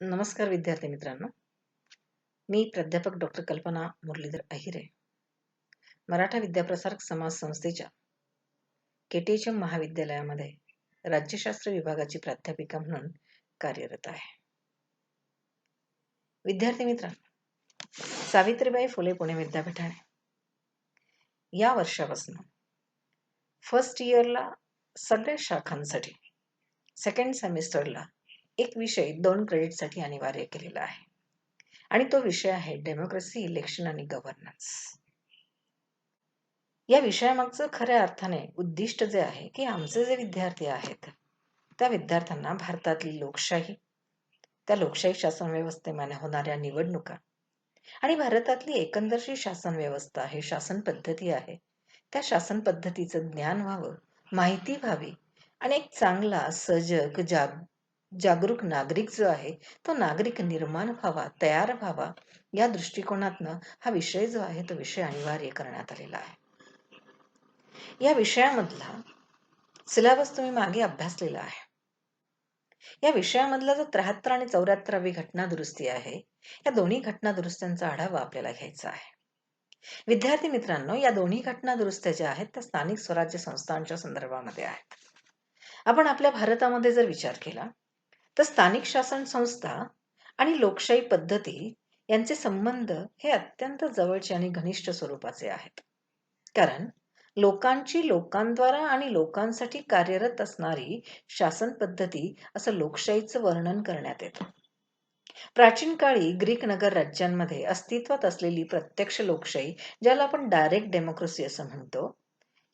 नमस्कार विद्यार्थी मित्रांनो. मी प्राध्यापक डॉक्टर कल्पना मुरलीधर अहिरे, मराठा विद्याप्रसारक समाज संस्थेच्या केटीएचएम महाविद्यालयामध्ये राज्यशास्त्र विभागाची प्राध्यापिका म्हणून कार्यरत आहे. विद्यार्थी मित्रांनो, सावित्रीबाई फुले पुणे विद्यापीठाने या वर्षापासून फर्स्ट इयरला सगळ्या शाखांसाठी सेकंड सेमिस्टरला एक विषय 2 क्रेडिटसाठी अनिवार्य केलेला आहे आणि तो विषय आहे डेमोक्रेसी, इलेक्शन आणि गव्हर्नन्स. या विषयामागचं खऱ्या अर्थाने उद्दिष्ट जे आहे की आमचे जे विद्यार्थी आहेत त्या विद्यार्थ्यांना भारतातली लोकशाही, त्या लोकशाही शासन व्यवस्थेमध्ये होणाऱ्या निवडणुका आणि भारतातली एकंदरची शासन व्यवस्था आहे, शासन पद्धती आहे, त्या शासन पद्धतीचं ज्ञान व्हावं, माहिती व्हावी आणि एक चांगला सजग जागरूक नागरिक जो आहे तो नागरिक निर्माण व्हावा, तयार व्हावा, या दृष्टिकोनातनं हा विषय जो आहे तो विषय अनिवार्य करण्यात आलेला आहे. या विषयामधला सिलेबस तुम्ही मागे अभ्यासलेला आहे. या विषयामधला जो 73 आणि 74वी घटना दुरुस्ती आहे, या दोन्ही घटना दुरुस्त्यांचा आढावा आपल्याला घ्यायचा आहे. विद्यार्थी मित्रांनो, या दोन्ही घटना दुरुस्त्या ज्या आहेत त्या स्थानिक स्वराज्य संस्थांच्या संदर्भामध्ये आहेत. आपण आपल्या भारतामध्ये जर विचार केला तर स्थानिक शासन संस्था आणि लोकशाही पद्धती यांचे संबंध हे अत्यंत जवळचे आणि घनिष्ठ स्वरूपाचे आहेत. कारण लोकांची लोकांद्वारा आणि लोकांसाठी कार्यरत असणारी शासन पद्धती असं लोकशाहीचं वर्णन करण्यात येतं. प्राचीन काळी ग्रीक नगर राज्यांमध्ये अस्तित्वात असलेली प्रत्यक्ष लोकशाही, ज्याला आपण डायरेक्ट डेमोक्रेसी असं म्हणतो,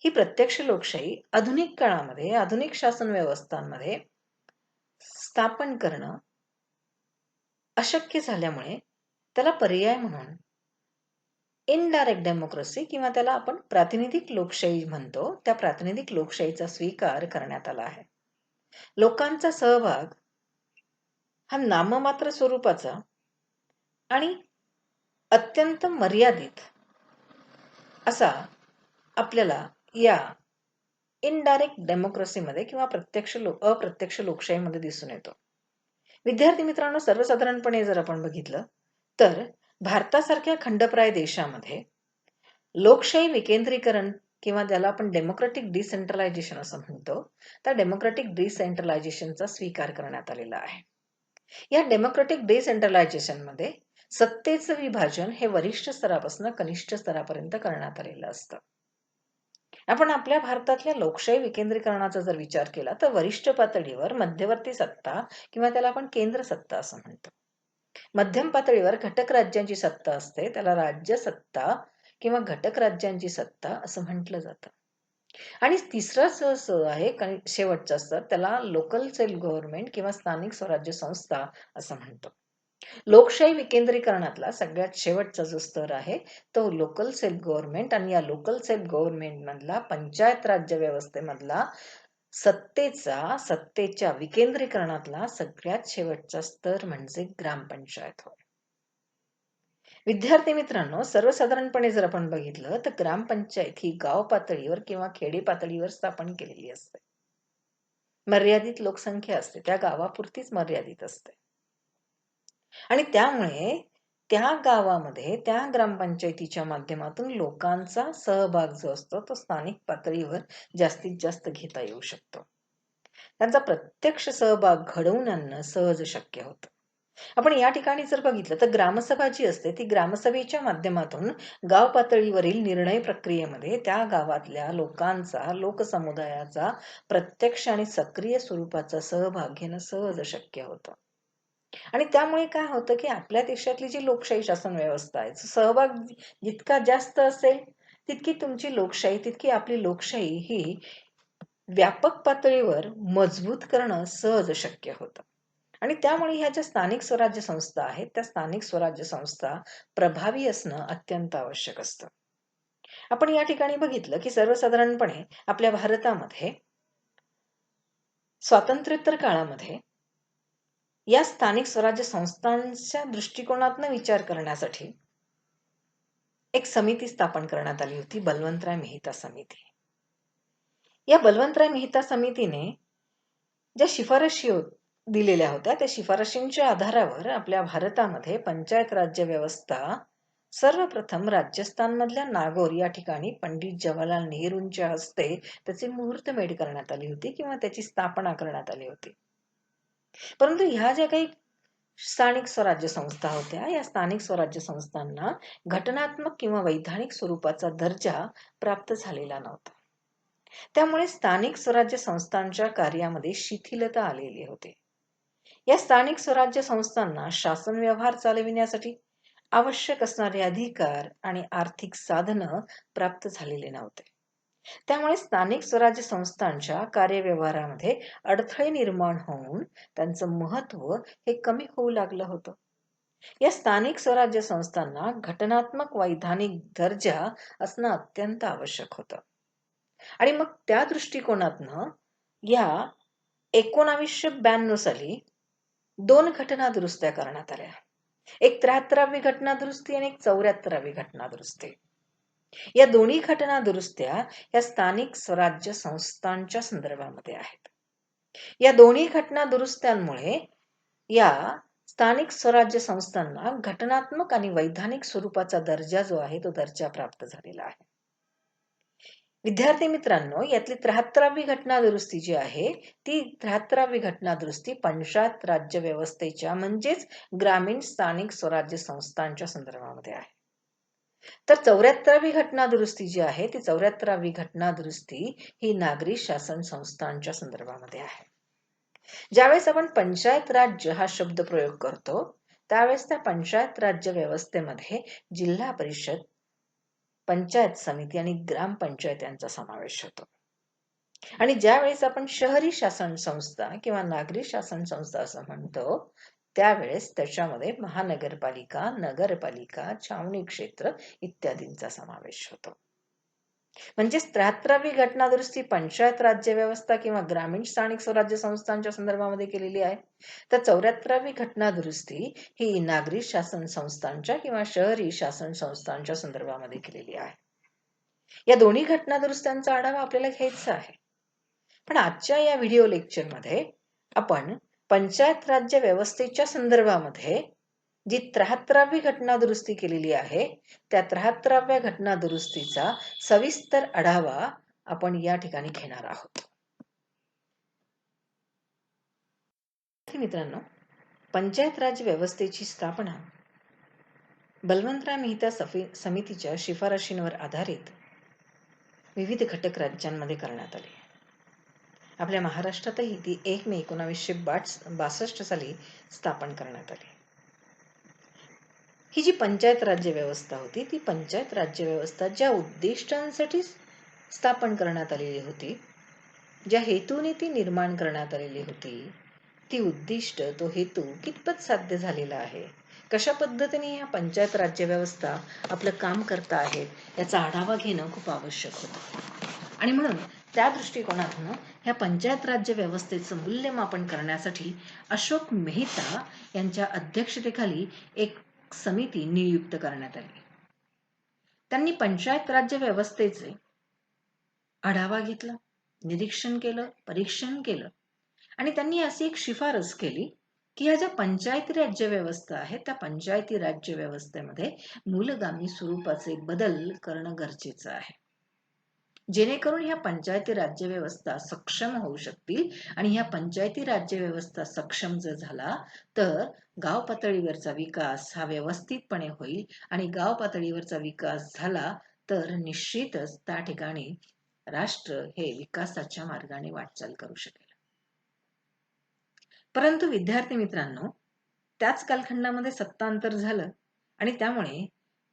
ही प्रत्यक्ष लोकशाही आधुनिक काळामध्ये आधुनिक शासन व्यवस्थांमध्ये स्थापन करणं अशक्य झाल्यामुळे त्याला पर्याय म्हणून इनडायरेक्ट डेमोक्रेसी किंवा त्याला आपण प्रातिनिधिक लोकशाही म्हणतो, त्या प्रातिनिधिक लोकशाहीचा स्वीकार करण्यात आला आहे. लोकांचा सहभाग हा नाममात्र स्वरूपाचा आणि अत्यंत मर्यादित असा आपल्याला या इनडायरेक्ट डेमोक्रेसीमध्ये किंवा अप्रत्यक्ष लोकशाहीमध्ये दिसून येतो. विद्यार्थी मित्रांनो, सर्वसाधारणपणे जर आपण बघितलं तर भारतासारख्या खंडप्राय देशामध्ये लोकशाही विकेंद्रीकरण किंवा ज्याला आपण डेमोक्रेटिक डिसेंट्रलायझेशन असं म्हणतो, त्या डेमोक्रेटिक डिसेंट्रलायझेशनचा स्वीकार करण्यात आलेला आहे. या डेमोक्रेटिक डिसेंट्रलायझेशनमध्ये सत्तेचं विभाजन हे वरिष्ठ स्तरापासून कनिष्ठ स्तरापर्यंत करण्यात आलेलं असतं. आपण आपल्या भारतातल्या लोकशाही विकेंद्रीकरणाचा जर विचार केला तर वरिष्ठ पातळीवर मध्यवर्ती सत्ता किंवा त्याला आपण केंद्र सत्ता असं म्हणतो. मध्यम पातळीवर घटक राज्यांची सत्ता असते, त्याला राज्य सत्ता किंवा घटक राज्यांची सत्ता असं म्हटलं जातं. आणि तिसरं आहे शेवटचं स्तर, त्याला लोकल सेल्फ गव्हर्नमेंट किंवा स्थानिक स्वराज्य संस्था असं म्हणतो. लोकशाही विकेंद्रीकरणातला सगळ्यात शेवटचा जो स्तर आहे तो लोकल सेल्फ गव्हर्नमेंट आणि या लोकल सेल्फ गव्हर्नमेंट मधला पंचायत राज्य व्यवस्थेमधला सत्तेच्या विकेंद्रीकरणातला सगळ्यात शेवटचा स्तर म्हणजे ग्रामपंचायत होय. विद्यार्थी मित्रांनो, सर्वसाधारणपणे जर आपण बघितलं तर ग्रामपंचायत ही गाव पातळीवर किंवा खेडे पातळीवर स्थापन केलेली असते. मर्यादित लोकसंख्या असते, त्या गावापुरतीच मर्यादित असते आणि त्यामुळे त्या गावामध्ये त्या ग्रामपंचायतीच्या माध्यमातून लोकांचा सहभाग जो असतो तो स्थानिक पातळीवर जास्तीत जास्त घेता येऊ शकतो. त्यांचा प्रत्यक्ष सहभाग घडवून आणणं सहज शक्य होतं. आपण या ठिकाणी जर बघितलं तर ग्रामसभा जी असते ती ग्रामसभेच्या माध्यमातून गाव पातळीवरील निर्णय प्रक्रियेमध्ये त्या गावातल्या लोकांचा, लोकसमुदायाचा प्रत्यक्ष आणि सक्रिय स्वरूपाचा सहभाग घेणं सहज शक्य होतं. आणि त्यामुळे काय होतं की आपल्या देशातली जी लोकशाही शासन व्यवस्था आहे, सहभाग जितका जास्त असेल तितकी तुमची लोकशाही, तितकी आपली लोकशाही ही व्यापक पातळीवर मजबूत करणं सहज शक्य होतं. आणि त्यामुळे ह्या ज्या स्थानिक स्वराज्य संस्था आहेत त्या स्थानिक स्वराज्य संस्था प्रभावी असणं अत्यंत आवश्यक असतं. आपण या ठिकाणी बघितलं की सर्वसाधारणपणे आपल्या भारतामध्ये स्वातंत्र्योत्तर काळामध्ये या स्थानिक स्वराज्य संस्थांच्या दृष्टिकोनातून विचार करण्यासाठी एक समिती स्थापन करण्यात आली होती, बलवंतराय मेहता समिती. या बलवंतराय मेहता समितीने ज्या शिफारशी दिलेल्या होत्या. त्या शिफारशींच्या आधारावर आपल्या भारतामध्ये पंचायत राज्य व्यवस्था सर्वप्रथम राजस्थानमधल्या नागौर या ठिकाणी पंडित जवाहरलाल नेहरूंच्या हस्ते त्याची मुहूर्तमेढ करण्यात आली होती किंवा त्याची स्थापना करण्यात आली होती. परंतु ह्या ज्या काही स्थानिक स्वराज्य संस्था होत्या, या स्थानिक स्वराज्य संस्थांना घटनात्मक किंवा वैधानिक स्वरूपाचा दर्जा प्राप्त झालेला नव्हता. त्यामुळे स्थानिक स्वराज्य संस्थांच्या कार्यामध्ये शिथिलता आलेली होती. या स्थानिक स्वराज्य संस्थांना शासन व्यवहार चालविण्यासाठी आवश्यक असणारे अधिकार आणि आर्थिक साधनं प्राप्त झालेले नव्हते. त्यामुळे स्थानिक स्वराज्य संस्थांच्या कार्यव्यवहारामध्ये अडथळे निर्माण होऊन त्यांचं महत्व हे कमी होऊ लागलं होतं. या स्थानिक स्वराज्य संस्थांना घटनात्मक वैधानिक दर्जा असणं अत्यंत आवश्यक होतं. आणि मग त्या दृष्टिकोनातनं या 1992 साली 2 घटना दुरुस्त्या करण्यात आल्या. एक 73वी घटना दुरुस्ती आणि एक 74वी घटना दुरुस्ती. या दोन्ही घटना दुरुस्त्या या स्थानिक स्वराज्य संस्थांच्या संदर्भामध्ये आहेत. या दोन्ही घटना दुरुस्त्यांमुळे या स्थानिक स्वराज्य संस्थांना घटनात्मक आणि वैधानिक स्वरूपाचा दर्जा जो आहे तो दर्जा प्राप्त झालेला आहे. विद्यार्थी मित्रांनो, यातली 73वी घटना दुरुस्ती जी आहे ती 73वी घटना दुरुस्ती पंचायत राज्य व्यवस्थेच्या म्हणजेच ग्रामीण स्थानिक स्वराज्य संस्थांच्या संदर्भामध्ये आहे. तर 74वी घटना दुरुस्ती जी आहे ती 74वी घटना दुरुस्ती ही नागरी शासन संस्थांच्या संदर्भामध्ये आहे. ज्यावेळेस आपण पंचायत राज्य हा शब्द प्रयोग करतो त्यावेळेस त्या पंचायत राज्य व्यवस्थेमध्ये जिल्हा परिषद, पंचायत समिती आणि ग्रामपंचायत यांचा समावेश होतो. आणि ज्यावेळेस आपण शहरी शासन संस्था किंवा नागरी शासन संस्था असं म्हणतो त्यावेळेस त्याच्यामध्ये महानगरपालिका, नगरपालिका, छावणी क्षेत्र इत्यादींचा समावेश होतो. म्हणजे 73वी घटना दुरुस्ती पंचायत राज्य व्यवस्था किंवा ग्रामीण स्थानिक स्वराज्य संस्थांच्या संदर्भामध्ये केलेली आहे. तर 74वी घटना दुरुस्ती ही नागरी शासन संस्थांच्या किंवा शहरी शासन संस्थांच्या संदर्भामध्ये केलेली आहे. या दोन्ही घटना दुरुस्त्यांचा आढावा आपल्याला घ्यायचा आहे. पण आजच्या या व्हिडिओ लेक्चरमध्ये आपण पंचायत राज्य व्यवस्थेच्या संदर्भामध्ये जी 73वी घटना दुरुस्ती केलेली आहे त्या 73व्या घटना दुरुस्तीचा सविस्तर आढावा आपण या ठिकाणी घेणार आहोत. मित्रांनो, पंचायत राज व्यवस्थेची स्थापना बलवंतराव मेहता समितीच्या शिफारशींवर आधारित विविध घटक राज्यांमध्ये करण्यात आली. आपल्या महाराष्ट्रातही ती 1 मे 1962 साली स्थापन करण्यात आली. ही जी पंचायत राज्य व्यवस्था होती ती पंचायत राज्य व्यवस्था ज्या उद्दिष्टांसाठी स्थापन करण्यात आलेली होती, ज्या हेतूने ती निर्माण करण्यात आलेली होती, ती उद्दिष्ट, तो हेतू कितपत साध्य झालेला आहे, कशा पद्धतीने या पंचायत राज्य व्यवस्था आपलं काम करता आहेत याचा आढावा घेणं खूप आवश्यक होतं. आणि म्हणून त्या दृष्टिकोनातून ह्या पंचायत राज्य व्यवस्थेचं मूल्यमापन करण्यासाठी अशोक मेहता यांच्या अध्यक्षतेखाली एक समिती नियुक्त करण्यात आली. त्यांनी पंचायत राज्य व्यवस्थेचे आढावा घेतला, निरीक्षण केलं, परीक्षण केलं आणि त्यांनी अशी एक शिफारस केली की ह्या ज्या पंचायती राज्य व्यवस्था आहेत त्या पंचायती राज्य व्यवस्थेमध्ये मूलगामी स्वरूपाचे बदल करणं गरजेचं आहे, जेणेकरून ह्या पंचायती राज्य व्यवस्था सक्षम होऊ शकतील. आणि ह्या पंचायती राज्य व्यवस्था सक्षम जर झाला तर गाव पातळीवरचा विकास हा व्यवस्थितपणे होईल आणि गाव पातळीवरचा विकास झाला तर निश्चितच त्या ठिकाणी राष्ट्र हे विकासाच्या मार्गाने वाटचाल करू शकेल. परंतु विद्यार्थी मित्रांनो, त्याच कालखंडामध्ये सत्तांतर झालं आणि त्यामुळे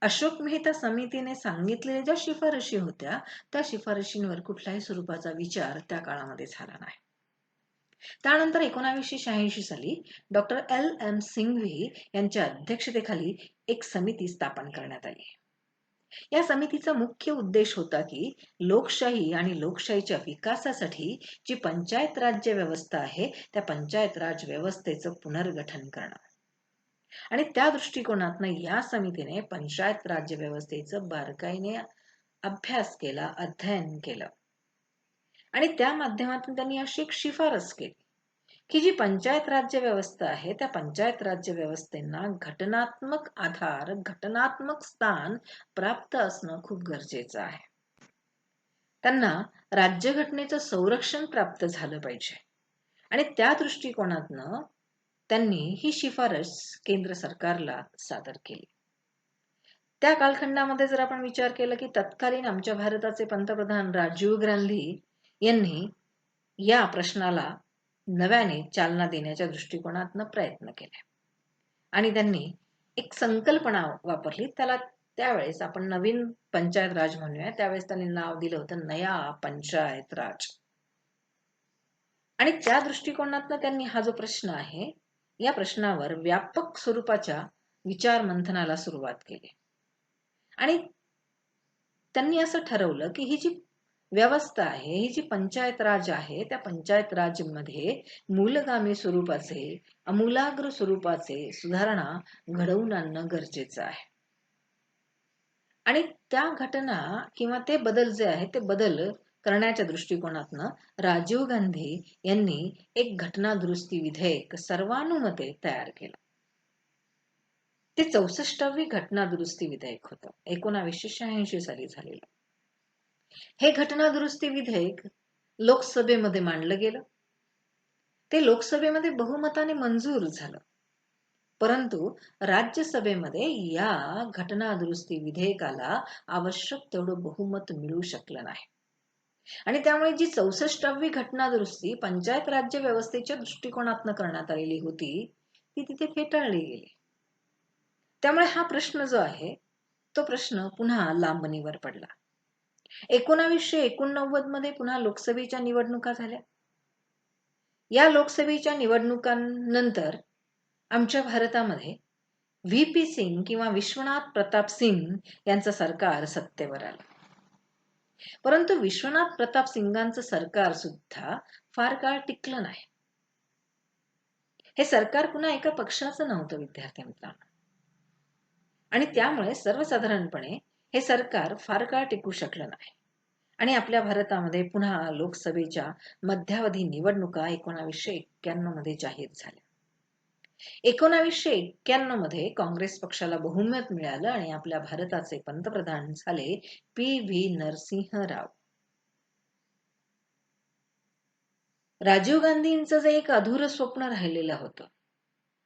अशोक मेहता समितीने सांगितलेल्या ज्या शिफारशी होत्या त्या शिफारशींवर कुठल्याही स्वरूपाचा विचार त्या काळामध्ये झाला नाही. त्यानंतर 1986 साली डॉक्टर LM सिंघवी यांच्या अध्यक्षतेखाली एक समिती स्थापन करण्यात आली. या समितीचा मुख्य उद्देश होता की लोकशाही आणि लोकशाहीच्या विकासासाठी जी पंचायत राज्य व्यवस्था आहे त्या पंचायत राज व्यवस्थेचं पुनर्गठन करणं. आणि त्या दृष्टिकोनातून या समितीने पंचायत राज्य व्यवस्थेचं बारकाईने अभ्यास केला, अध्ययन केलं आणि त्या माध्यमातून त्यांनी अशी एक शिफारस केली की जी पंचायत राज्य व्यवस्था आहे त्या पंचायत राज्य व्यवस्थेना घटनात्मक आधार, घटनात्मक स्थान प्राप्त असणं खूप गरजेचं आहे. त्यांना राज्यघटनेचं संरक्षण प्राप्त झालं पाहिजे आणि त्या दृष्टिकोनातनं त्यांनी ही शिफारस केंद्र सरकारला सादर केली. त्या कालखंडामध्ये जर आपण विचार केला की तत्कालीन आमच्या भारताचे पंतप्रधान राजीव गांधी यांनी या प्रश्नाला नव्याने चालना देण्याच्या दृष्टिकोनातनं प्रयत्न केले आणि त्यांनी एक संकल्पना वापरली, त्याला त्यावेळेस आपण नवीन पंचायत राज म्हणूया, त्यावेळेस त्यांनी नाव दिलं होतं नया पंचायत राज. आणि त्या दृष्टिकोनातनं त्यांनी हा जो प्रश्न आहे या प्रश्नावर व्यापक स्वरूपाच्या विचार मंथनाला सुरुवात केली आणि त्यांनी असं ठरवलं की ही जी व्यवस्था आहे, ही जी पंचायत राज आहे, त्या पंचायत राज मध्ये मूलगामी स्वरूपाचे, आमूलाग्र स्वरूपाचे सुधारणा घडवून आणणं गरजेचं आहे. आणि त्या घटना किंवा ते बदल जे आहेत ते बदल करण्याच्या दृष्टिकोनातनं राजीव गांधी यांनी एक घटना दुरुस्ती विधेयक सर्वानुमते तयार केलं. ते 64वी घटना दुरुस्ती विधेयक होतं, 1986 साली झालेलं. हे घटना दुरुस्ती विधेयक लोकसभेमध्ये मांडलं गेलं. ते लोकसभेमध्ये बहुमताने मंजूर झालं, परंतु राज्यसभेमध्ये या घटना दुरुस्ती विधेयकाला आवश्यक तेवढं बहुमत मिळू शकलं नाही आणि त्यामुळे जी 64वी घटना दुरुस्ती पंचायत राज्य व्यवस्थेच्या दृष्टिकोनातनं करण्यात आलेली होती ती तिथे फेटाळली गेली. त्यामुळे हा प्रश्न जो आहे तो प्रश्न पुन्हा लांबणीवर पडला. 1989 मध्ये पुन्हा लोकसभेच्या निवडणुका झाल्या. या लोकसभेच्या निवडणुकांनंतर आमच्या भारतामध्ये व्ही.पी. सिंग किंवा विश्वनाथ प्रताप सिंग यांचं सरकार सत्तेवर आलं. परंतु विश्वनाथ प्रताप सिंगांचं सरकार सुद्धा फार काळ टिकलं नाही. हे सरकार पुन्हा एका पक्षाचं नव्हतं विद्यार्थी मित्रांनो, आणि त्यामुळे सर्वसाधारणपणे हे सरकार फार काळ टिकू शकलं नाही आणि आपल्या भारतामध्ये पुन्हा लोकसभेच्या मध्यावधी निवडणुका 1991 मध्ये जाहीर झाल्या. 1991 मध्ये काँग्रेस पक्षाला बहुमत मिळालं आणि आपल्या भारताचे पंतप्रधान झाले पी.व्ही. नरसिंह राव. राजीव गांधींचं जे एक अधुरं स्वप्न राहिलेलं होतं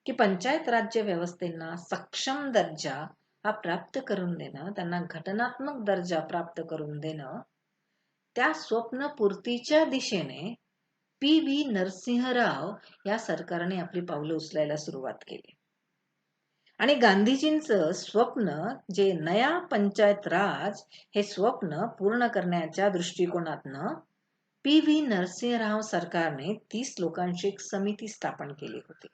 की पंचायत राज्य व्यवस्थेना सक्षम दर्जा हा प्राप्त करून देणं, त्यांना घटनात्मक दर्जा प्राप्त करून देणं, त्या स्वप्नपूर्तीच्या दिशेने पी.व्ही. नरसिंह राव या सरकारने आपली पावलं उचलायला सुरुवात केली आणि गांधीजींचं स्वप्न जे नया पंचायत राज हे स्वप्न पूर्ण करण्याच्या दृष्टिकोनातनं पी.व्ही. नरसिंह राव सरकारने 30 लोकांची एक समिती स्थापन केली होती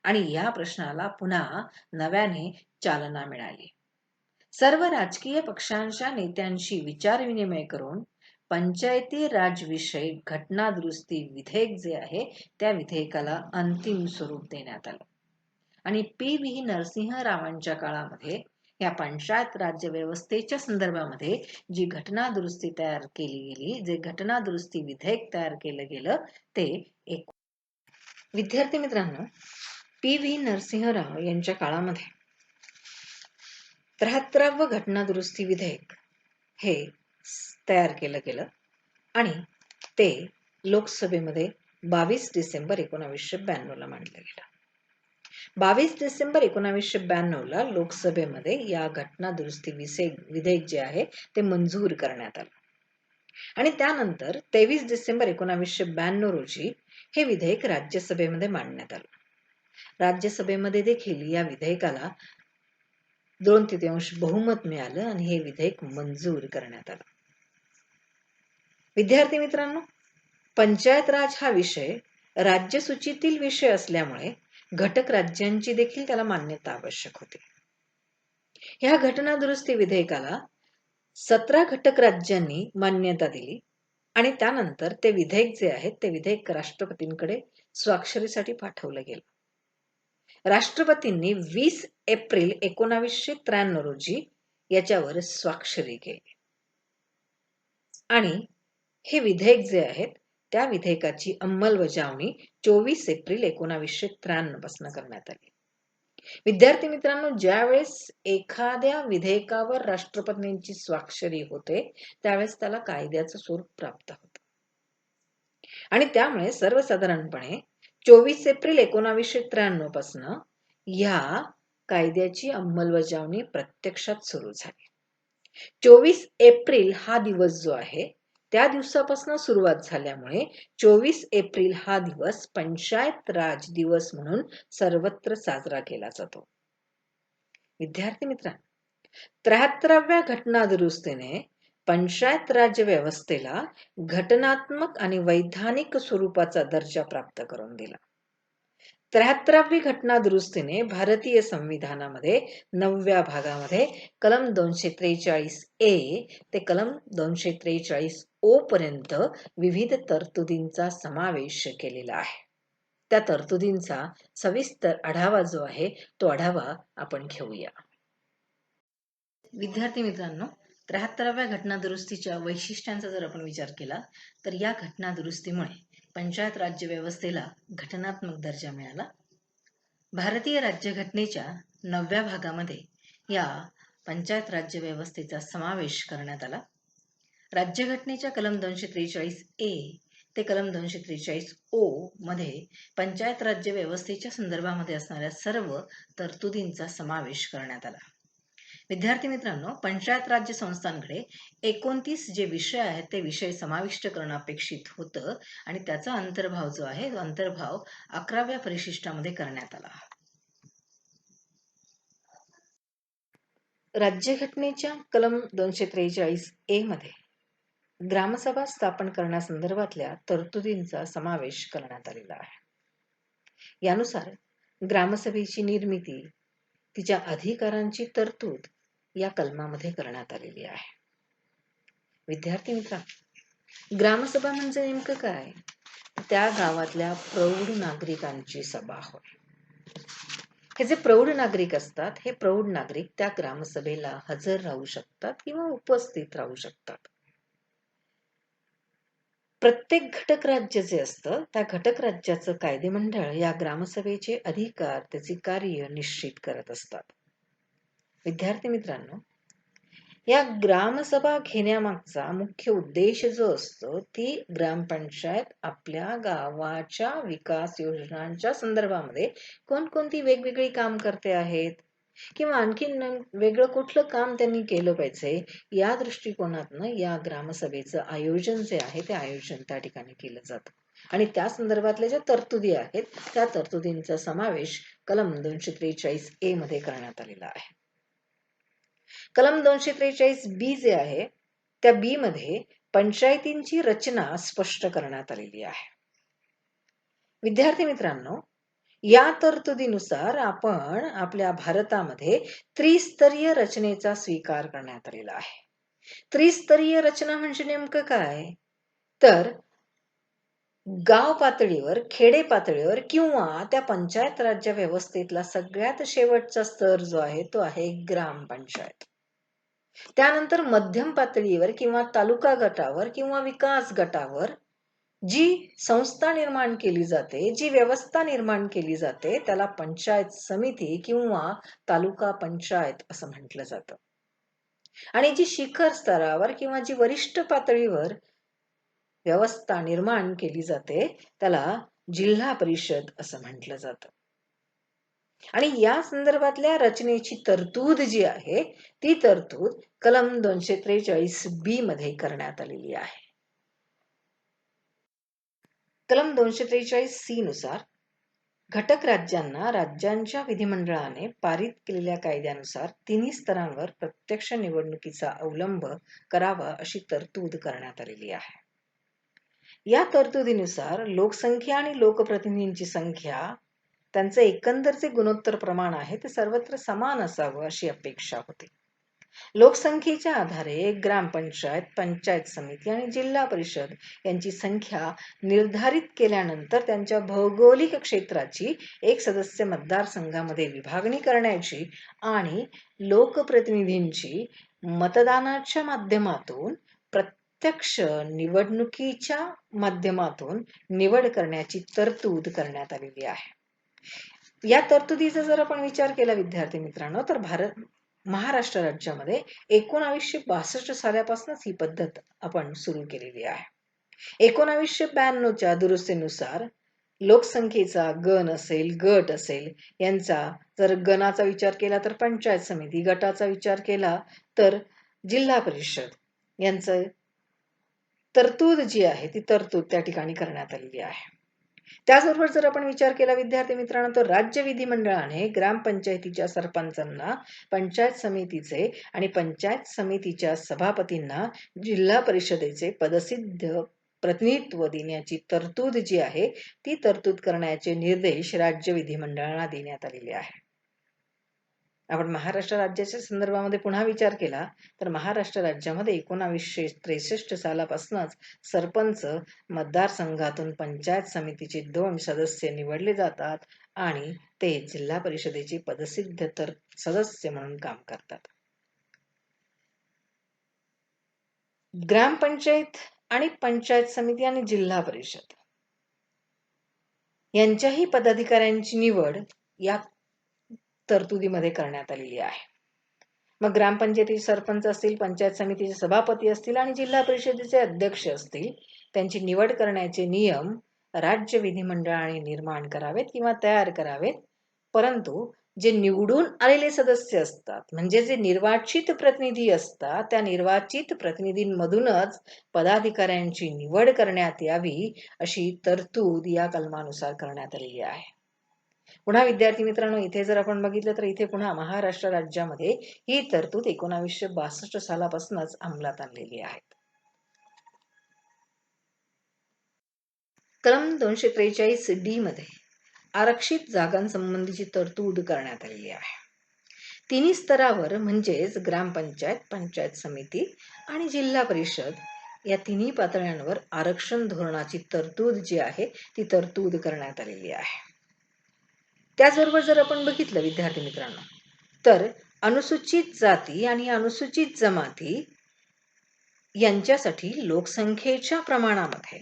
आणि या प्रश्नाला पुन्हा नव्याने चालना मिळाली. सर्व राजकीय पक्षांच्या नेत्यांशी विचारविनिमय करून पंचायती राज विषयक घटना दुरुस्ती विधेयक जे आहे त्या विधेयकाला अंतिम स्वरूप देण्यात आलं आणि पी.व्ही. नरसिंह रावांच्या काळामध्ये या पंचायत राज्य व्यवस्थेच्या संदर्भामध्ये जी घटना दुरुस्ती तयार केली गेली, जे घटना दुरुस्ती विधेयक तयार केलं गेलं ते एक. विद्यार्थी मित्रांनो, पी.व्ही. नरसिंह राव यांच्या काळामध्ये 73वं घटना दुरुस्ती विधेयक हे तयार केलं गेलं आणि ते लोकसभेमध्ये 22 डिसेंबर 1992 ला मांडलं गेलं. 22 डिसेंबर 1992 ला लोकसभेमध्ये या घटना दुरुस्ती विधेयक जे आहे ते मंजूर करण्यात आलं आणि त्यानंतर 23 डिसेंबर 1992 रोजी हे विधेयक राज्यसभेमध्ये मांडण्यात आलं. राज्यसभेमध्ये देखील या विधेयकाला 2/3 बहुमत मिळालं आणि हे विधेयक मंजूर करण्यात आलं. विद्यार्थी मित्रांनो, पंचायत राज हा विषय राज्यसूचीतील विषय असल्यामुळे घटक राज्यांची देखील त्याला मान्यता आवश्यक होती. ह्या घटना दुरुस्ती विधेयकाला 17 घटक राज्यांनी मान्यता दिली आणि त्यानंतर ते विधेयक जे आहे ते विधेयक राष्ट्रपतींकडे स्वाक्षरीसाठी पाठवलं गेलं. राष्ट्रपतींनी 20 एप्रिल 1993 रोजी याच्यावर स्वाक्षरी केली आणि हे विधेयक जे आहे त्या विधेयकाची अंमलबजावणी 24 एप्रिल 1993 पासून करण्यात आली. विद्यार्थी मित्रांनो, ज्यावेळेस एखाद्या विधेयकावर राष्ट्रपतींची स्वाक्षरी होते त्यावेळेस त्याला कायद्याचं स्वरूप प्राप्त होतं. आणि त्यामुळे सर्वसाधारणपणे 24 एप्रिल 1993 पासून या कायद्याची अंमलबजावणी प्रत्यक्षात सुरू झाली. 24 एप्रिल हा दिवस जो आहे त्या दिवसापासून सुरुवात झाल्यामुळे 24 एप्रिल हा दिवस पंचायत राज दिवस म्हणून सर्वत्र साजरा केला जातो. विद्यार्थी मित्रांनो, 73व्या घटना दुरुस्तीने पंचायत राज व्यवस्थेला घटनात्मक आणि वैधानिक स्वरूपाचा दर्जा प्राप्त करून दिला. 73वी घटना दुरुस्तीने भारतीय संविधानामध्ये 9व्या भागामध्ये कलम 243A ते कलम 243O पर्यंत विविध तरतुदींचा समावेश केलेला आहे. त्या तरतुदींचा सविस्तर आढावा जो आहे तो आढावा आपण घेऊया. विद्यार्थी मित्रांनो, 73व्या घटना दुरुस्तीच्या वैशिष्ट्यांचा जर आपण विचार केला तर या घटना दुरुस्तीमुळे पंचायत राज्य व्यवस्थेला घटनात्मक दर्जा मिळाला. भारतीय राज्यघटनेच्या 9व्या भागामध्ये या पंचायत राज्य व्यवस्थेचा समावेश करण्यात आला. राज्यघटनेच्या कलम 243A ते कलम 243O मध्ये पंचायत राज्य व्यवस्थेच्या संदर्भामध्ये असणाऱ्या सर्व तरतुदींचा समावेश करण्यात आला. विद्यार्थी मित्रांनो, पंचायत राज्य संस्थांकडे 29 जे विषय आहेत ते विषय समाविष्ट करणं अपेक्षित होतं आणि त्याचा अंतर्भाव जो आहे तो अंतर्भाव 11व्या परिशिष्टामध्ये करण्यात आला. राज्यघटनेच्या कलम 243A मध्ये ग्रामसभा स्थापन करण्यासंदर्भातल्या तरतुदींचा समावेश करण्यात आलेला आहे. यानुसार ग्रामसभेची निर्मिती, तिच्या अधिकारांची तरतूद या कलमामध्ये करण्यात आलेली आहे. विद्यार्थी मित्रांनो, ग्रामसभा म्हणजे नेमकं काय? त्या गावातल्या प्रौढ नागरिकांची सभा होय. हे जे प्रौढ नागरिक असतात हे प्रौढ नागरिक त्या ग्रामसभेला हजर राहू शकतात किंवा उपस्थित राहू शकतात. प्रत्येक घटक राज्य जे असतं त्या घटक राज्याचं कायदेमंडळ या ग्रामसभेचे अधिकार, त्याचे कार्य निश्चित करत असतात. विद्यार्थी मित्रांनो, या ग्रामसभा घेण्यामागचा मुख्य उद्देश जो असतो ती ग्रामपंचायत आपल्या गावाच्या विकास योजनांच्या संदर्भामध्ये कोणकोणती वेगवेगळी काम करते आहेत किंवा आणखीन वेगळं कुठलं काम त्यांनी केलं पाहिजे या दृष्टिकोनातनं या ग्रामसभेचं आयोजन जे आहे ते आयोजन त्या ठिकाणी केलं जातं. आणि त्या संदर्भातल्या ज्या तरतुदी आहेत त्या तरतुदींचा समावेश कलम 243A मध्ये करण्यात आलेला आहे. कलम 243B जे आहे त्या B मध्ये पंचायतींची रचना स्पष्ट करण्यात आलेली आहे. विद्यार्थी मित्रांनो, या तरतुदीनुसार आपण आपल्या भारतामध्ये त्रिस्तरीय रचनेचा स्वीकार करण्यात आलेला आहे. त्रिस्तरीय रचना म्हणजे नेमकं काय? तर गाव पातळीवर, खेडे पातळीवर किंवा त्या पंचायत राज्य व्यवस्थेतला सगळ्यात शेवटचा स्तर जो आहे तो आहे ग्रामपंचायत. त्यानंतर मध्यम पातळीवर किंवा तालुका गटावर किंवा विकास गटावर जी संस्था निर्माण केली जाते, जी व्यवस्था निर्माण केली जाते त्याला पंचायत समिती किंवा तालुका पंचायत असं म्हटलं जातं. आणि जी शिखर स्तरावर किंवा जी वरिष्ठ पातळीवर व्यवस्था निर्माण केली जाते त्याला जिल्हा परिषद असं म्हटलं जातं. आणि या संदर्भातल्या रचनेची तरतूद जी आहे ती तरतूद कलम 243B मध्ये करण्यात आलेली आहे. कलम 243C नुसार घटक राज्यांना राज्यांच्या विधिमंडळाने पारित केलेल्या कायद्यानुसार तिन्ही स्तरांवर प्रत्यक्ष निवडणुकीचा अवलंब करावा अशी तरतूद करण्यात आलेली आहे. या तरतुदीनुसार लोकसंख्या आणि लोकप्रतिनिधींची संख्या त्यांचे एकंदर जे गुणोत्तर प्रमाण आहे ते सर्वत्र समान असावं अशी अपेक्षा होती. लोकसंख्येच्या आधारे ग्रामपंचायत, पंचायत समिती आणि जिल्हा परिषद यांची संख्या निर्धारित केल्यानंतर त्यांच्या भौगोलिक क्षेत्राची एक सदस्य मतदारसंघामध्ये विभागणी करण्याची आणि लोकप्रतिनिधींची मतदानाच्या माध्यमातून प्रत्यक्ष निवडणुकीच्या माध्यमातून निवड करण्याची तरतूद करण्यात आलेली आहे. या तरतुदीचा जर आपण विचार केला विद्यार्थी मित्रांनो, तर महाराष्ट्र राज्यामध्ये 1962 सालापासूनच ही पद्धत आपण सुरू केलेली आहे. 1992च्या दुरुस्तीनुसार लोकसंख्येचा गण असेल, गट असेल, यांचा जर गणाचा विचार केला तर पंचायत समिती, गटाचा विचार केला तर जिल्हा परिषद यांचं तरतूद जी आहे ती तरतूद त्या ठिकाणी करण्यात आलेली आहे. त्याचबरोबर जर आपण विचार केला विद्यार्थी मित्रांनो, तर राज्य विधिमंडळाने ग्रामपंचायतीच्या सरपंचांना, पंचायत समितीचे आणि पंचायत समितीच्या सभापतींना जिल्हा परिषदेचे पदसिद्ध प्रतिनिधित्व देण्याची तरतूद जी आहे ती तरतूद करण्याचे निर्देश राज्य विधिमंडळाला देण्यात आलेले आहे. आपण महाराष्ट्र राज्याच्या संदर्भामध्ये पुन्हा विचार केला तर महाराष्ट्र राज्यामध्ये 1963 सालापासूनच सरपंच मतदारसंघातून पंचायत समितीचे 2 सदस्य निवडले जातात आणि ते जिल्हा परिषदेचे पदसिद्ध सदस्य म्हणून काम करतात. ग्रामपंचायत आणि पंचायत समिती आणि जिल्हा परिषद यांच्याही पदाधिकाऱ्यांची निवड या तरतुदीमध्ये करण्यात आलेली आहे. मग ग्रामपंचायतीचे सरपंच असतील, पंचायत समितीचे सभापती असतील आणि जिल्हा परिषदेचे अध्यक्ष असतील, त्यांची निवड करण्याचे नियम राज्य विधिमंडळाने निर्माण करावेत किंवा तयार करावेत. परंतु जे निवडून आलेले सदस्य असतात, म्हणजे जे निर्वाचित प्रतिनिधी असतात, त्या निर्वाचित प्रतिनिधींमधूनच पदाधिकाऱ्यांची निवड करण्यात यावी अशी तरतूद या कलमानुसार करण्यात आलेली आहे. पुन्हा विद्यार्थी मित्रांनो, इथे जर आपण बघितलं तर इथे पुन्हा महाराष्ट्र राज्यामध्ये ही तरतूद 1962 सालापासूनच अंमलात आणलेली आहे. कलम 243D मध्ये आरक्षित जागांसंबंधीची तरतूद करण्यात आलेली आहे. तिन्ही स्तरावर म्हणजेच ग्रामपंचायत, पंचायत समिती आणि जिल्हा परिषद या तिन्ही पातळ्यांवर आरक्षण धोरणाची तरतूद जी आहे ती तरतूद करण्यात आलेली आहे. त्याचबरोबर जर आपण बघितलं विद्यार्थी मित्रांनो, तर अनुसूचित जाती आणि अनुसूचित जमाती यांच्यासाठी लोकसंख्येच्या प्रमाणामध्ये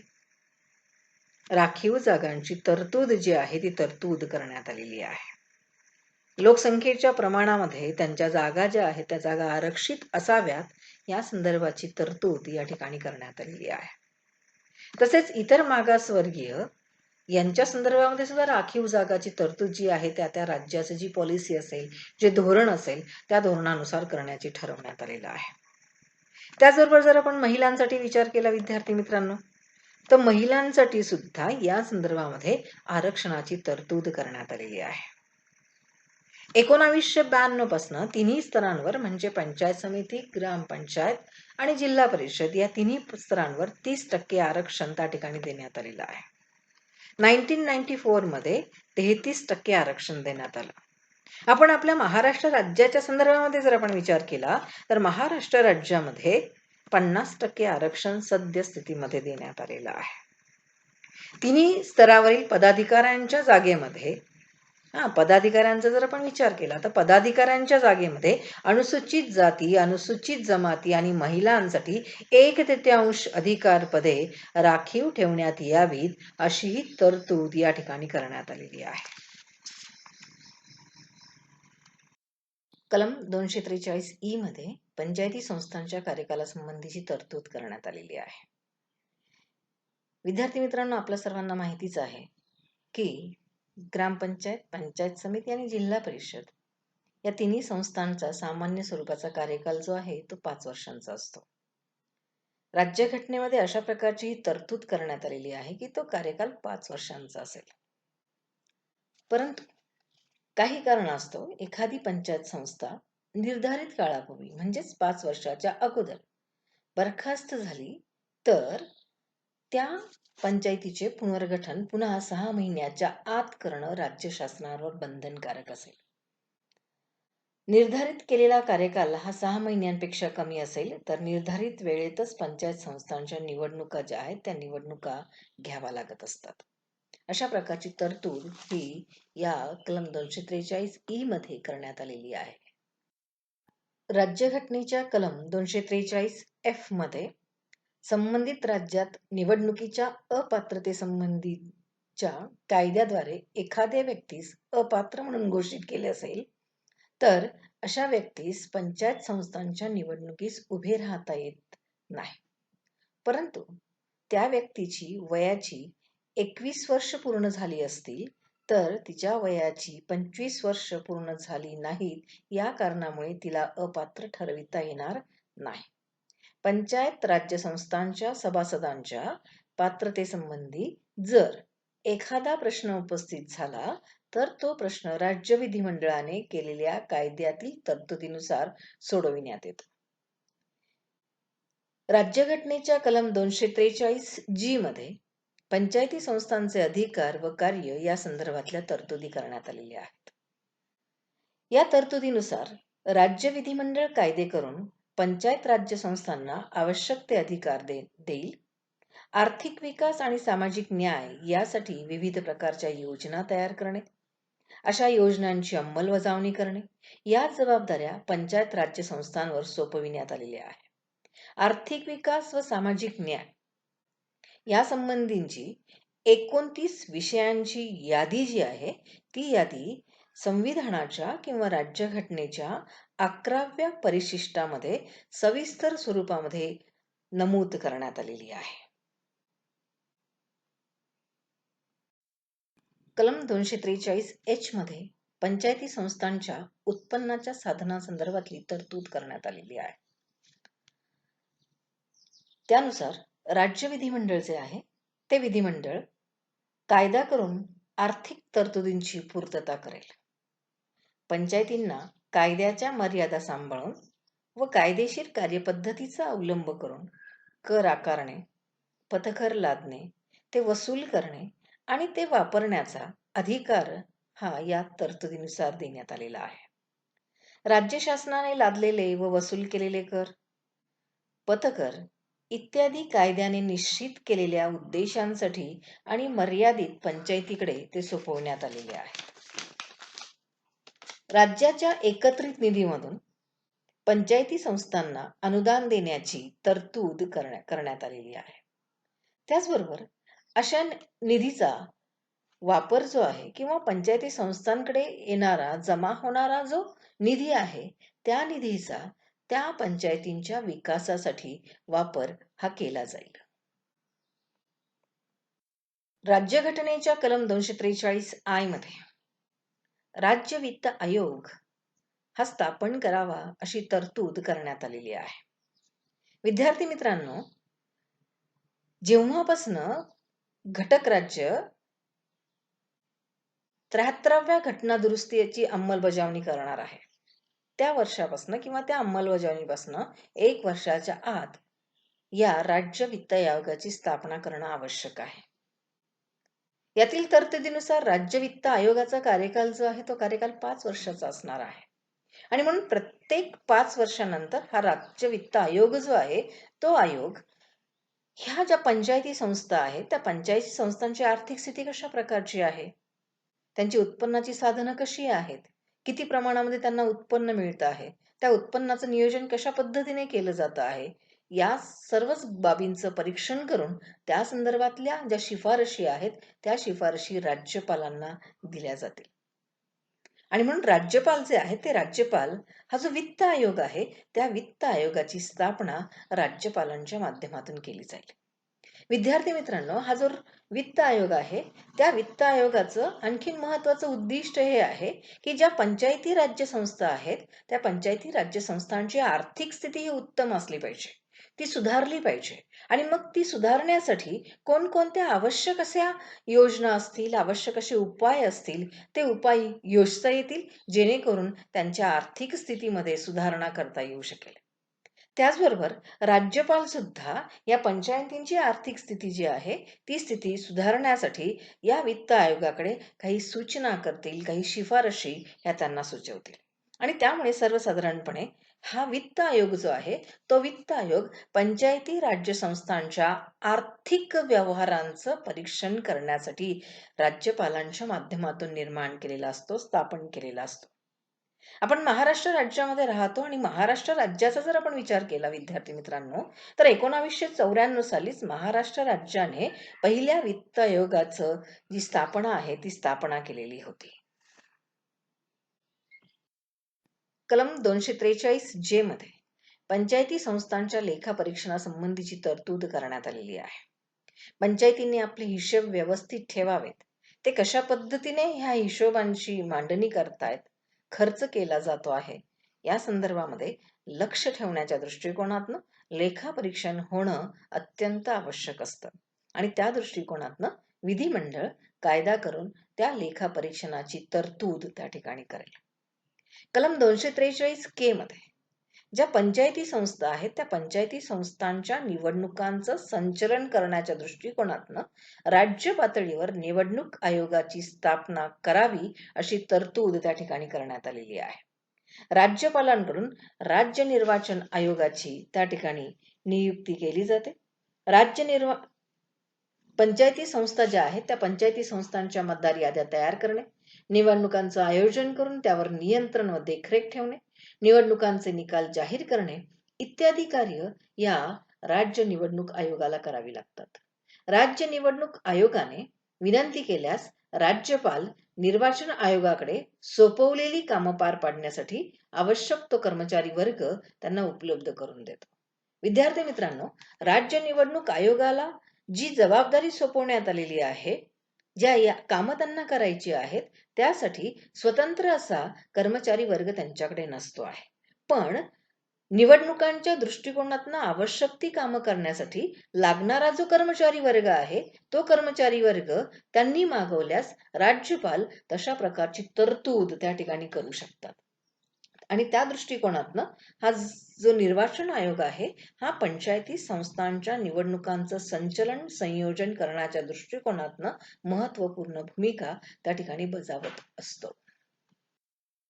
राखीव जागांची तरतूद जी आहे ती तरतूद करण्यात आलेली आहे. लोकसंख्येच्या प्रमाणामध्ये त्यांच्या जागा ज्या आहेत त्या जागा आरक्षित असाव्यात या संदर्भाची तरतूद या ठिकाणी करण्यात आलेली आहे. तसेच इतर मागासवर्गीय यांच्या संदर्भामध्ये सुद्धा राखीव जागाची तरतूद जी आहे त्या राज्याची जी पॉलिसी असेल, जे धोरण असेल, त्या धोरणानुसार करण्याची ठरवण्यात आलेलं आहे. त्याचबरोबर जर आपण महिलांसाठी विचार केला विद्यार्थी मित्रांनो, तर महिलांसाठी सुद्धा या संदर्भामध्ये आरक्षणाची तरतूद करण्यात आलेली आहे. 1992 पासून तिन्ही स्तरांवर म्हणजे पंचायत समिती, ग्रामपंचायत आणि जिल्हा परिषद या तिन्ही स्तरांवर 30% आरक्षण त्या ठिकाणी देण्यात आलेलं आहे. 1994 मध्ये 33% आरक्षण देण्यात आलं. आपण आपल्या महाराष्ट्र राज्याच्या संदर्भामध्ये जर आपण विचार केला तर महाराष्ट्र राज्यामध्ये 50% आरक्षण सद्यस्थितीमध्ये देण्यात आलेलं आहे. तिन्ही स्तरावरील पदाधिकाऱ्यांच्या जागेमध्ये पदाधिकाऱ्यांचा जर आपण विचार केला तर पदाधिकाऱ्यांच्या जागेमध्ये अनुसूचित जाती, अनुसूचित जमाती आणि महिलांसाठी 1/3 अधिकार पदे राखीव ठेवण्यात यावीत अशी ही तरतूद या ठिकाणी करण्यात आलेली आहे. कलम 243E मध्ये पंचायती संस्थांच्या कार्यकालासंबंधीची तरतूद करण्यात आलेली आहे. विद्यार्थी मित्रांनो, आपल्या सर्वांना माहितीच आहे की ग्रामपंचायत, पंचायत समिती आणि जिल्हा परिषद या तिन्ही संस्थांचा सामान्य स्वरूपाचा कार्यकाल जो आहे तो 5 वर्षांचा असतो. राज्यघटनेमध्ये अशा प्रकारची तरतूद करण्यात आलेली आहे की तो कार्यकाल 5 वर्षांचा असेल. परंतु काही कारणास्तव एखादी पंचायत संस्था निर्धारित काळापूर्वी म्हणजेच 5 वर्षाच्या अगोदर बरखास्त झाली तर त्या पंचायतीचे पुनर्गठन पुन्हा 6 महिन्याच्या आत करणं राज्य शासनावर बंधनकारक असेल. निर्धारित केलेला कार्यकाल हा 6 महिन्यांपेक्षा कमी असेल तर निर्धारित वेळेतच पंचायत संस्थांच्या निवडणुका ज्या आहेत त्या निवडणुका घ्याव्या लागत असतात. अशा प्रकारची तरतूद ही या कलम 243E मध्ये करण्यात आलेली आहे. राज्यघटनेच्या कलम 243F मध्ये संबंधित राज्यात निवडणुकीच्या अपात्रतेसंबंधीच्या कायद्याद्वारे एखाद्या व्यक्तीस अपात्र म्हणून घोषित केले असेल, तर अशा व्यक्तीस पंचायत संस्थांच्या निवडणुकीस उभे राहता येत नाही. परंतु त्या व्यक्तीची वयाची 21 वर्ष पूर्ण झाली असतील, तर तिच्या वयाची 25 वर्ष पूर्ण झाली नाहीत या कारणामुळे तिला अपात्र ठरविता येणार नाही. पंचायत राज्य संस्थांच्या सभासदांच्या पात्रतेसंबंधी जर एखादा प्रश्न उपस्थित झाला, तर तो प्रश्न राज्य विधिमंडळाने केलेल्या कायद्यातील तरतुदीनुसार सोडविण्यात येतो. राज्यघटनेच्या कलम 243G मध्ये पंचायती संस्थांचे अधिकार व कार्य या संदर्भातल्या तरतुदी करण्यात आलेल्या आहेत. या तरतुदीनुसार राज्य विधिमंडळ कायदे करून पंचायत राज्य संस्थांना आवश्यक ते अधिकार देईल. आर्थिक विकास आणि सामाजिक न्याय यासाठी विविध प्रकारच्या योजना तयार करणे, अशा योजनांची अंमलबजावणी करणे या जबाबदाऱ्या पंचायत राज्य संस्थांवर सोपविण्यात आलेल्या आहे. आर्थिक विकास व सामाजिक न्याय या संबंधीची 29 विषयांची यादी जी आहे, ती यादी संविधानाच्या किंवा राज्यघटनेच्या 11व्या परिशिष्टामध्ये सविस्तर स्वरूपामध्ये नमूद करण्यात आलेली आहे. कलम 243H मध्ये पंचायती संस्थांच्या उत्पन्नाच्या साधनांसंदर्भातली तरतूद करण्यात आलेली आहे. त्यानुसार राज्य विधिमंडळ जे आहे, ते विधिमंडळ कायदा करून आर्थिक तरतुदींची पूर्तता करेल. पंचायतींना कायद्याच्या मर्यादा सांभाळून व कायदेशीर कार्यपद्धतीचा अवलंब करून कर आकारणे, पथकर लादणे, ते वसूल करणे आणि ते वापरण्याचा अधिकार हा या तरतुदीनुसार देण्यात आलेला आहे. राज्य शासनाने लादलेले व वसूल केलेले कर, पथकर इत्यादी कायद्याने निश्चित केलेल्या उद्देशांसाठी आणि मर्यादित पंचायतीकडे ते सोपवण्यात आलेले आहे. राज्याच्या एकत्रित निधीमधून पंचायती संस्थांना अनुदान देण्याची तरतूद करण्यात आलेली आहे. त्याचबरोबर अशा निधीचा वापर जो आहे किंवा पंचायती संस्थांकडे येणारा जमा होणारा जो निधी आहे, त्या निधीचा त्या पंचायतींच्या विकासासाठी वापर हा केला जाईल. राज्यघटनेच्या कलम 243I मध्ये राज्य वित्त आयोग हा स्थापन करावा अशी तरतूद करण्यात आलेली आहे. विद्यार्थी मित्रांनो, जेव्हापासून घटक राज्य 73व्या घटना दुरुस्तीची अंमलबजावणी करणार आहे, त्या वर्षापासून किंवा त्या अंमलबजावणीपासून 1 वर्षाच्या आत या राज्य वित्त आयोगाची स्थापना करणं आवश्यक आहे. यातील तरतुदीनुसार राज्य वित्त आयोगाचा कार्यकाल जो आहे, तो कार्यकाल 5 वर्षाचा असणार आहे. आणि म्हणून प्रत्येक 5 वर्षानंतर हा राज्य वित्त आयोग जो आहे, तो आयोग ह्या ज्या पंचायती संस्था आहेत, त्या पंचायती संस्थांची आर्थिक स्थिती कशा प्रकारची आहे, त्यांची उत्पन्नाची साधनं कशी आहेत, किती प्रमाणामध्ये त्यांना उत्पन्न मिळतं आहे, त्या उत्पन्नाचं नियोजन कशा पद्धतीने केलं जातं आहे, या सर्वच बाबींचं परीक्षण करून त्या संदर्भातल्या ज्या शिफारशी आहेत, त्या शिफारशी राज्यपालांना दिल्या जातील. आणि म्हणून राज्यपाल जे आहेत, ते राज्यपाल हा जो वित्त आयोग आहे, त्या वित्त आयोगाची स्थापना राज्यपालांच्या माध्यमातून केली जाईल. विद्यार्थी मित्रांनो, हा जो वित्त आयोग आहे, त्या वित्त आयोगाचं आणखीन महत्वाचं उद्दिष्ट हे आहे की ज्या पंचायती राज्य संस्था आहेत, त्या पंचायती राज्य संस्थांची आर्थिक स्थिती ही उत्तम असली पाहिजे, ती सुधारली पाहिजे. आणि मग ती सुधारण्यासाठी कोणकोणत्या आवश्यक अशा योजना असतील, आवश्यक असे उपाय असतील, ते उपाय योजता येतील, जेणेकरून त्यांच्या आर्थिक स्थितीमध्ये सुधारणा करता येऊ शकेल. त्याचबरोबर राज्यपाल सुद्धा या पंचायतींची आर्थिक स्थिती जी आहे, ती स्थिती सुधारण्यासाठी या वित्त आयोगाकडे काही सूचना करतील, काही शिफारशी ह्या त्यांना सुचवतील. आणि त्यामुळे सर्वसाधारणपणे हा वित्त आयोग जो आहे, तो वित्त आयोग पंचायती राज्य संस्थांच्या आर्थिक व्यवहारांचं परीक्षण करण्यासाठी राज्यपालांच्या माध्यमातून निर्माण केलेला असतो, स्थापन केलेला असतो. आपण महाराष्ट्र राज्यामध्ये राहतो आणि महाराष्ट्र राज्याचा जर आपण विचार केला विद्यार्थी मित्रांनो, तर 1994 सालीच महाराष्ट्र राज्याने पहिल्या वित्त आयोगाचं जी स्थापना आहे ती स्थापना केलेली होती. कलम 243 जे मध्ये पंचायती संस्थांच्या लेखा परीक्षणासंबंधीची तरतूद करण्यात आलेली आहे. पंचायतींनी आपले हिशोब व्यवस्थित ठेवावेत. ते कशा पद्धतीने ह्या हिशोबांची मांडणी करतायत, खर्च केला जातो आहे, या संदर्भामध्ये लक्ष ठेवण्याच्या दृष्टिकोनातनं लेखा परीक्षण होणं अत्यंत आवश्यक असतं. आणि त्या दृष्टिकोनातनं विधिमंडळ कायदा करून त्या लेखा परीक्षणाची तरतूद त्या ठिकाणी करेल. कलम 243 के मध्ये ज्या पंचायती संस्था आहेत त्या पंचायती संस्थांच्या निवडणुकांचं संचलन करण्याच्या दृष्टिकोनातनं राज्य पातळीवर निवडणूक आयोगाची स्थापना करावी अशी तरतूद त्या ठिकाणी करण्यात आलेली आहे. राज्यपालांकडून राज्य निर्वाचन आयोगाची त्या ठिकाणी नियुक्ती केली जाते. पंचायती संस्था ज्या आहेत त्या पंचायती संस्थांच्या मतदार याद्या तयार करणे, निवडणुकांचं आयोजन करून त्यावर नियंत्रण व देखरेख ठेवणे, निवडणुकांचे निकाल जाहीर करणे इत्यादी कार्य या राज्य निवडणूक आयोगाला करावी लागतात. राज्य निवडणूक आयोगाने विनंती केल्यास राज्यपाल निर्वाचन आयोगाकडे सोपवलेली कामं पार पाडण्यासाठी आवश्यक तो कर्मचारी वर्ग त्यांना उपलब्ध करून देतो. विद्यार्थी मित्रांनो, राज्य निवडणूक आयोगाला जी जबाबदारी सोपवण्यात आलेली आहे, ज्या कामं त्यांना करायची आहेत, त्यासाठी स्वतंत्र असा कर्मचारी वर्ग त्यांच्याकडे नसतो आहे. पण निवडणुकांच्या दृष्टिकोनातून आवश्यक ती कामं करण्यासाठी लागणारा जो कर्मचारी वर्ग आहे, तो कर्मचारी वर्ग त्यांनी मागवल्यास राज्यपाल तशा प्रकारची तरतूद त्या ठिकाणी करू शकतात. आणि त्या दृष्टिकोनातनं हा जो निर्वाचन आयोग आहे हा पंचायती संस्थांच्या निवडणुकांचं संचलन संयोजन करण्याच्या दृष्टिकोनातनं महत्वपूर्ण भूमिका त्या ठिकाणी बजावत असतो.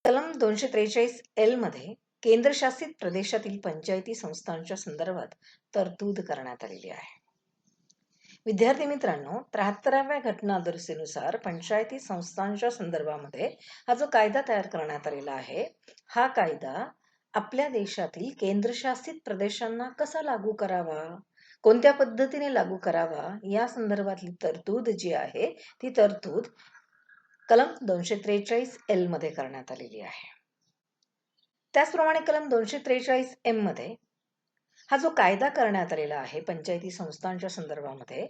कलम 243 एल मध्ये केंद्रशासित प्रदेशातील पंचायती संस्थांच्या संदर्भात तरतूद करण्यात आलेली आहे. विद्यार्थी मित्रांनो, 73व्या घटना दुरुस्तीनुसार पंचायती संस्थांच्या संदर्भामध्ये हा जो कायदा तयार करण्यात आलेला आहे, हा कायदा आपल्या देशातील केंद्रशासित प्रदेशांना कसा लागू करावा, कोणत्या पद्धतीने लागू करावा, या संदर्भातली तरतूद जी आहे ती तरतूद कलम 243 एल मध्ये करण्यात आलेली आहे. त्याचप्रमाणे कलम 243 एम मध्ये हा जो कायदा करण्यात आलेला आहे पंचायती संस्थांच्या संदर्भामध्ये,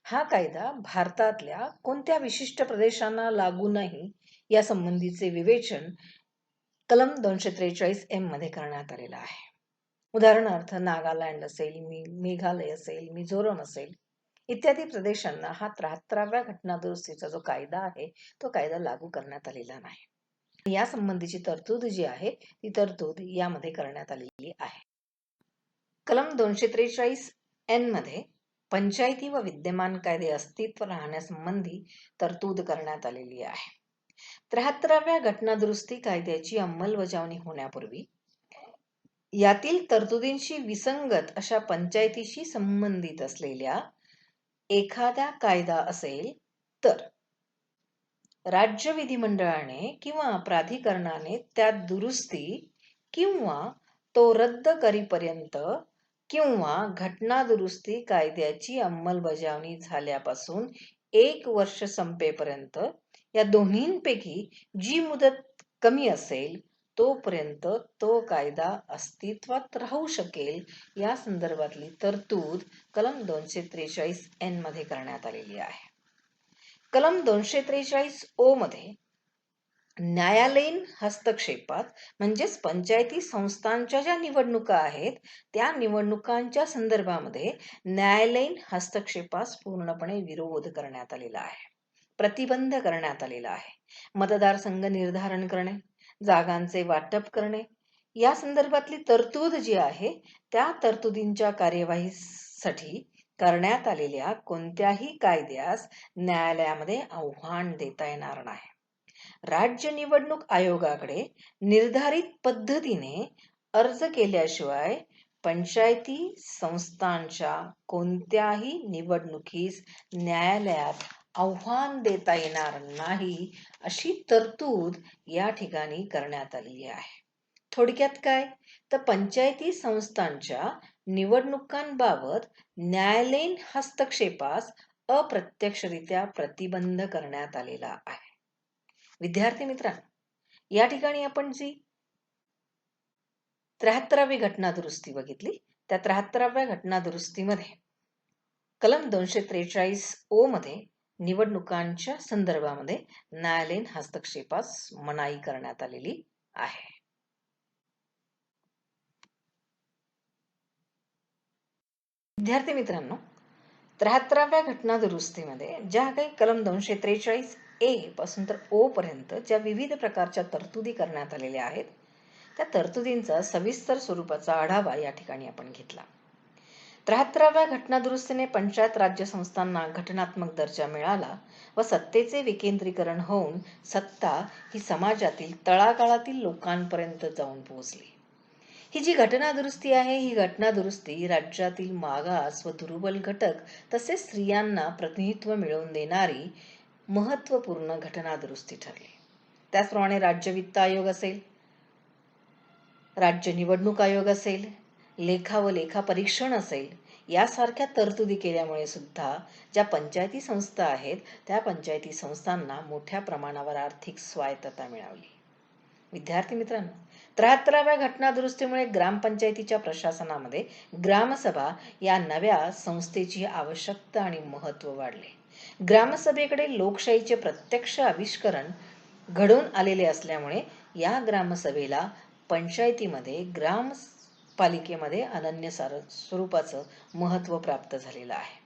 हा कायदा भारतातल्या कोणत्या विशिष्ट प्रदेशांना लागू नाही या संबंधीचे विवेचन कलम 243 एम मध्ये करण्यात आलेला आहे. उदाहरणार्थ नागालँड असेल, मेघालय असेल, मिझोरम असेल इत्यादी प्रदेशांना हा 73व्या घटना दुरुस्तीचा जो कायदा आहे तो कायदा लागू करण्यात आलेला नाही. या संबंधीची तरतूद जी आहे ती तरतूद यामध्ये करण्यात आलेली आहे. कलम 243 एन मध्ये पंचायती व विद्यमान कायदे अस्तित्व राहण्यासंबंधी तरतूद करण्यात आलेली आहे. 73व्या घटना दुरुस्ती कायद्याची अंमलबजावणी होण्यापूर्वी यातील तरतुदींशी विसंगत अशा पंचायतीशी संबंधित असलेल्या एखादा कायदा असेल तर राज्य विधिमंडळाने किंवा प्राधिकरणाने त्यात दुरुस्ती किंवा तो रद्द करीपर्यंत किंवा घटना दुरुस्ती कायद्याची अंमलबजावणी झाल्यापासून 1 वर्ष संपेपर्यंत या दोन्हींपैकी जी मुदत कमी असेल तोपर्यंत तो कायदा अस्तित्वात राहू शकेल या संदर्भातली तरतूद कलम 243 एन मध्ये करण्यात आलेली आहे. कलम 243 ओ मध्ये न्यायालयीन हस्तक्षेपात म्हणजेच पंचायती संस्थांच्या ज्या निवडणुका आहेत त्या निवडणुकांच्या संदर्भामध्ये न्यायालयीन हस्तक्षेपास पूर्णपणे विरोध करण्यात आलेला आहे, प्रतिबंध करण्यात आलेला आहे. मतदारसंघ निर्धारण करणे, जागांचे वाटप करणे या संदर्भातली तरतूद जी आहे त्या तरतुदींच्या कार्यवाहीसाठी करण्यात आलेल्या कोणत्याही कायद्यास न्यायालयामध्ये आव्हान देता येणार नाही. राज्य निवडणूक आयोगाकडे निर्धारित पद्धतीने अर्ज केल्याशिवाय पंचायती संस्थांच्या कोणत्याही निवडणुकीस न्यायालयात आव्हान देता येणार नाही अशी तरतूद या ठिकाणी करण्यात आलेली आहे. थोडक्यात काय, तर पंचायती संस्थांच्या निवडणुकांबाबत न्यायालयीन हस्तक्षेपास अप्रत्यक्षरित्या प्रतिबंध करण्यात आलेला आहे. विद्यार्थी मित्रांनो, या ठिकाणी आपण जी 73वी घटना दुरुस्ती बघितली, त्या 73व्या घटना दुरुस्तीमध्ये कलम 243 ओ मध्ये निवडणुकांच्या संदर्भामध्ये न्यायालयीन हस्तक्षेपास मनाई करण्यात आलेली आहे. विद्यार्थी मित्रांनो, 73व्या घटना दुरुस्तीमध्ये ज्या काही कलम 243 ए पासून तर ओ पर्यंत ज्या विविध प्रकारच्या तरतुदी करण्यात आलेल्या आहेत, त्या तरतुदींचा सविस्तर स्वरूपाचा आढावा या ठिकाणी आपण घेतला. 73व्या घटना दुरुस्तीने पंचायत राज्य संस्थांना घटनात्मक दर्जा मिळाला व सत्तेचे विकेंद्रीकरण होऊन सत्ता ही समाजातील तळागाळातील लोकांपर्यंत जाऊन पोहोचली. ही जी घटना दुरुस्ती आहे, ही घटना दुरुस्ती राज्यातील मागास व दुर्बल घटक तसेच स्त्रियांना प्रतिनिधित्व मिळवून देणारी महत्त्वपूर्ण घटना दुरुस्ती ठरली. त्याचप्रमाणे राज्य वित्त आयोग असेल, राज्य निवडणूक आयोग असेल, लेखा व लेखा परीक्षण असेल, यासारख्या तरतुदी केल्यामुळे सुद्धा ज्या पंचायती संस्था आहेत, त्या पंचायती संस्थांना मोठ्या प्रमाणावर आर्थिक स्वायत्तता मिळाली. विद्यार्थी मित्रांनो, 73व्या घटना दुरुस्तीमुळे ग्रामपंचायतीच्या प्रशासनामध्ये ग्रामसभा या नव्या संस्थेची आवश्यकता आणि महत्त्व वाढले. ग्रामसभेकडे लोकशाहीचे प्रत्यक्ष आविष्करण घडून आलेले असल्यामुळे या ग्रामसभेला पंचायतीमध्ये ग्रामपालिकेमध्ये अनन्य स्वरूपाचं महत्त्व प्राप्त झालेलं आहे.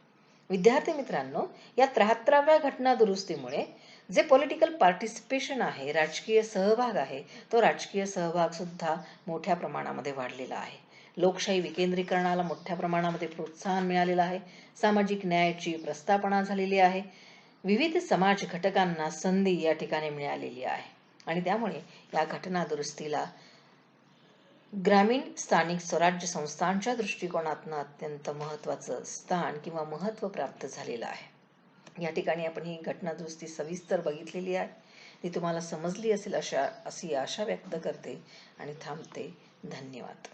विद्यार्थी मित्रांनो, या 73व्या घटना दुरुस्तीमुळे जे पॉलिटिकल पार्टिसिपेशन आहे, राजकीय सहभाग आहे, तो राजकीय सहभाग सुद्धा मोठ्या प्रमाणामध्ये वाढलेला आहे. लोकशाही विकेंद्रीकरणाला मोठ्या प्रमाणामध्ये प्रोत्साहन मिळालेलं आहे. सामाजिक न्यायाची प्रस्थापना झालेली आहे. विविध समाज घटकांना संधी या ठिकाणी मिळालेली आहे आणि त्यामुळे या घटना दुरुस्तीला ग्रामीण स्थानिक स्वराज्य संस्थांच्या दृष्टिकोनातून अत्यंत महत्त्वाचं स्थान किंवा महत्त्व प्राप्त झालेलं आहे. या ठिकाणी आपण ही घटना दुरुस्ती सविस्तर बघितलेली आहे. ती तुम्हाला समजली असेल अशी आशा व्यक्त करते आणि थांबते. धन्यवाद.